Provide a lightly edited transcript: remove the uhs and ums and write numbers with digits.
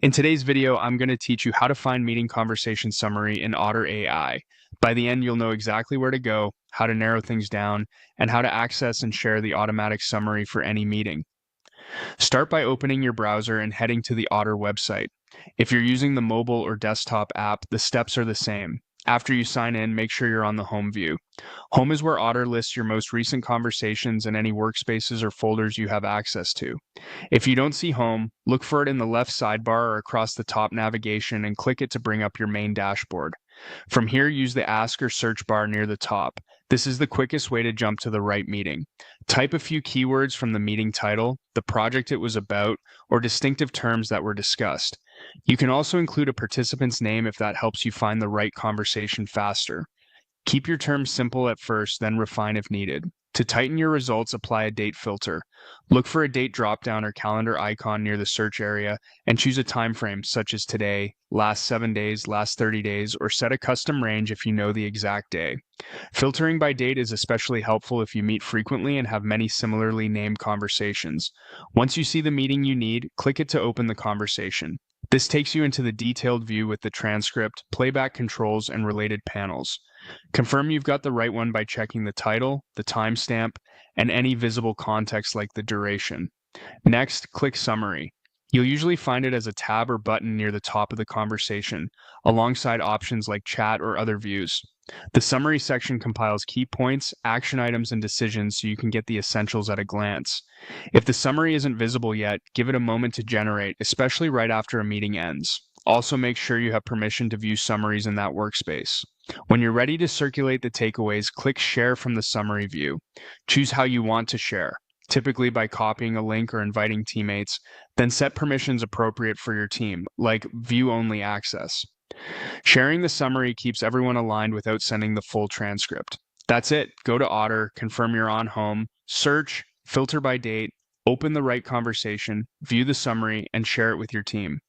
In today's video, I'm going to teach you how to find meeting conversation summary in Otter AI. By the end, you'll know exactly where to go, how to narrow things down, and how to access and share the automatic summary for any meeting. Start by opening your browser and heading to the Otter website. If you're using the mobile or desktop app, the steps are the same. After you sign in, make sure you're on the home view. Home is where Otter lists your most recent conversations and any workspaces or folders you have access to. If you don't see home, look for it in the left sidebar or across the top navigation and click it to bring up your main dashboard. From here, use the ask or search bar near the top. This is the quickest way to jump to the right meeting. Type a few keywords from the meeting title, the project it was about, or distinctive terms that were discussed. You can also include a participant's name if that helps you find the right conversation faster. Keep your terms simple at first, then refine if needed. To tighten your results, apply a date filter. Look for a date dropdown or calendar icon near the search area and choose a time frame such as today, last 7 days, last 30 days, or set a custom range if you know the exact day. Filtering by date is especially helpful if you meet frequently and have many similarly named conversations. Once you see the meeting you need, click it to open the conversation. This takes you into the detailed view with the transcript, playback controls, and related panels. Confirm you've got the right one by checking the title, the timestamp, and any visible context like the duration. Next, click Summary. You'll usually find it as a tab or button near the top of the conversation, alongside options like chat or other views. The summary section compiles key points, action items, and decisions so you can get the essentials at a glance. If the summary isn't visible yet, give it a moment to generate, especially right after a meeting ends. Also, make sure you have permission to view summaries in that workspace. When you're ready to circulate the takeaways, click Share from the summary view. Choose how you want to share, typically by copying a link or inviting teammates, then set permissions appropriate for your team, like view-only access. Sharing the summary keeps everyone aligned without sending the full transcript. That's it. Go to Otter, confirm you're on home, search, filter by date, open the right conversation, view the summary, and share it with your team.